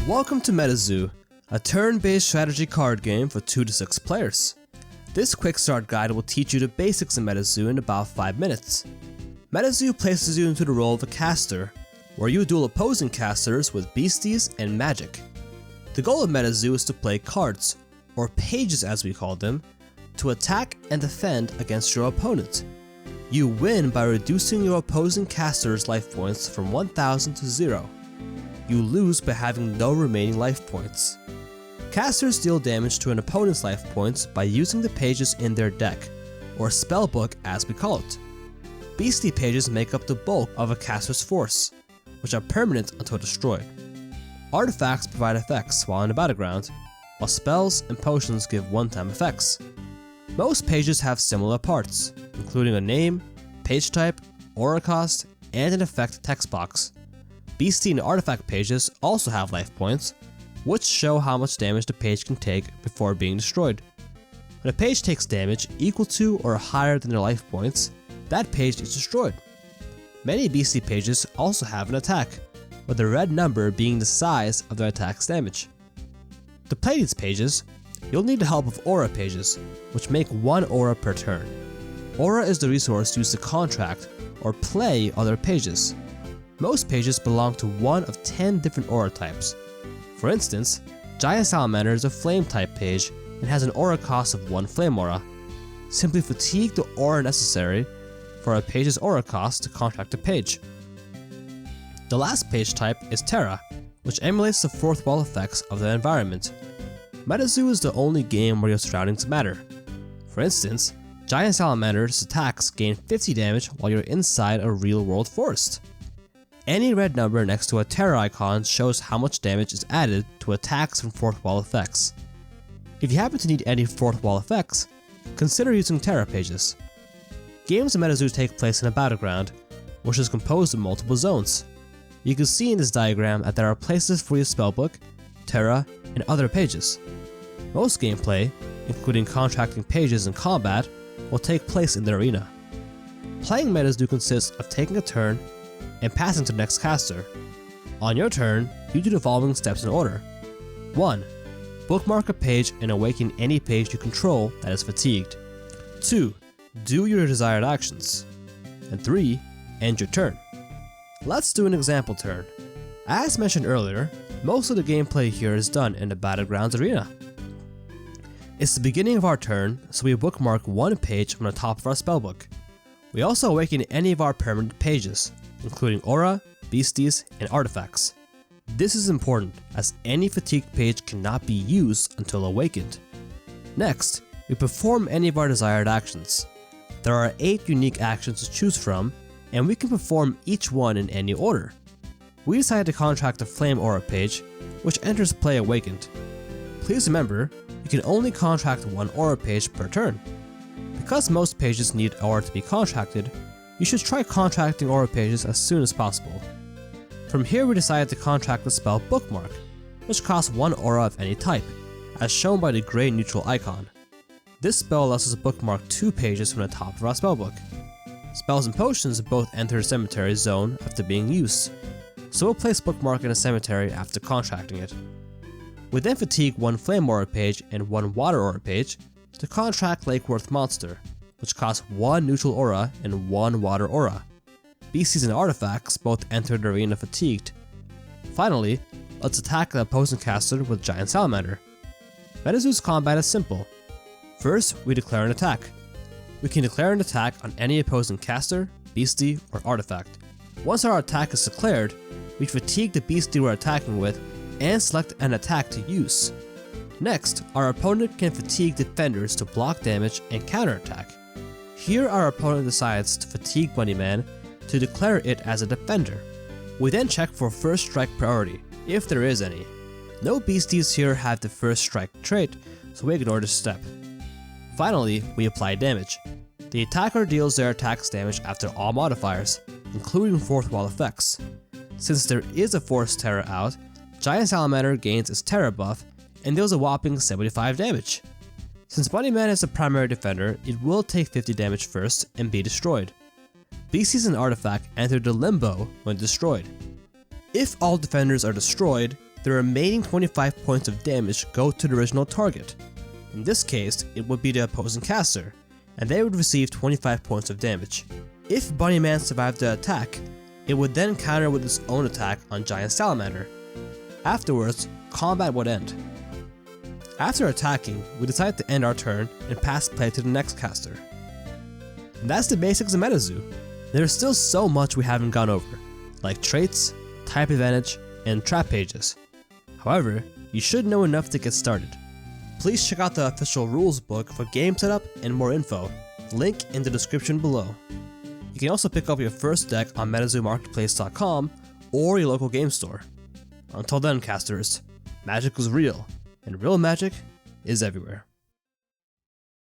Welcome to MetaZoo, a turn-based strategy card game for 2 to 6 players. This quick start guide will teach you the basics of MetaZoo in about 5 minutes. MetaZoo places you into the role of a caster, where you duel opposing casters with beasties and magic. The goal of MetaZoo is to play cards, or pages as we call them, to attack and defend against your opponent. You win by reducing your opposing caster's life points from 1000 to 0. You lose by having no remaining life points. Casters deal damage to an opponent's life points by using the pages in their deck, or spellbook as we call it. Beastie pages make up the bulk of a caster's force, which are permanent until destroyed. Artifacts provide effects while in the Battleground, while spells and potions give one-time effects. Most pages have similar parts, including a name, page type, aura cost, and an effect text box. Beastie and artifact pages also have life points, which show how much damage the page can take before being destroyed. When a page takes damage equal to or higher than their life points, that page is destroyed. Many Beastie pages also have an attack, with the red number being the size of their attack's damage. To play these pages, you'll need the help of aura pages, which make 1 aura per turn. Aura is the resource used to contract or play other pages. Most pages belong to one of 10 different aura types. For instance, Giant Salamander is a flame type page and has an aura cost of 1 flame aura. Simply fatigue the aura necessary for a page's aura cost to contract a page. The last page type is Terra, which emulates the fourth wall effects of the environment. MetaZoo is the only game where your surroundings matter. For instance, Giant Salamander's attacks gain 50 damage while you're inside a real-world forest. Any red number next to a Terra icon shows how much damage is added to attacks from fourth wall effects. If you happen to need any fourth wall effects, consider using Terra Pages. Games in MetaZoo take place in a Battleground, which is composed of multiple zones. You can see in this diagram that there are places for your spellbook, Terra, and other pages. Most gameplay, including contracting pages and combat, will take place in the arena. Playing MetaZoo consists of taking a turn and passing to the next caster. On your turn, you do the following steps in order. 1. Bookmark a page and awaken any page you control that is fatigued. 2. Do your desired actions. And 3. End your turn. Let's do an example turn. As mentioned earlier, most of the gameplay here is done in the Battlegrounds arena. It's the beginning of our turn, so we bookmark 1 page on the top of our spellbook. We also awaken any of our permanent pages, including aura, beasties, and artifacts. This is important as any fatigued page cannot be used until awakened. Next, we perform any of our desired actions. There are 8 unique actions to choose from, and we can perform each one in any order. We decided to contract the flame aura page, which enters play awakened. Please remember, you can only contract 1 aura page per turn. Because most pages need aura to be contracted, you should try contracting aura pages as soon as possible. From here we decided to contract the spell Bookmark, which costs 1 aura of any type, as shown by the grey neutral icon. This spell allows us to bookmark 2 pages from the top of our spellbook. Spells and potions both enter the cemetery zone after being used, so we'll place Bookmark in a cemetery after contracting it. We then fatigue 1 flame aura page and 1 water aura page to contract Lakeworth Monster, which costs 1 neutral aura and 1 water aura. Beasties and artifacts both enter the arena fatigued. Finally, let's attack an opposing caster with Giant Salamander. MetaZoo's combat is simple. First, we declare an attack. We can declare an attack on any opposing caster, beastie, or artifact. Once our attack is declared, we fatigue the beastie we're attacking with and select an attack to use. Next, our opponent can fatigue defenders to block damage and counterattack. Here our opponent decides to fatigue Bunnyman to declare it as a defender. We then check for first strike priority, if there is any. No beasties here have the first strike trait, so we ignore this step. Finally, we apply damage. The attacker deals their attack's damage after all modifiers, including fourth wall effects. Since there is a force Terra out, Giant Salamander gains its Terra buff and deals a whopping 75 damage. Since Bunnyman is the primary defender, it will take 50 damage first and be destroyed. Beasties and artifact enter the limbo when destroyed. If all defenders are destroyed, the remaining 25 points of damage go to the original target. In this case, it would be the opposing caster, and they would receive 25 points of damage. If Bunnyman survived the attack, it would then counter with its own attack on Giant Salamander. Afterwards, combat would end. After attacking, we decided to end our turn and pass play to the next caster. And that's the basics of MetaZoo. There's still so much we haven't gone over, like traits, type advantage, and trap pages. However, you should know enough to get started. Please check out the official rules book for game setup and more info, link in the description below. You can also pick up your first deck on MetaZooMarketplace.com or your local game store. Until then, casters, magic is real, and real magic is everywhere.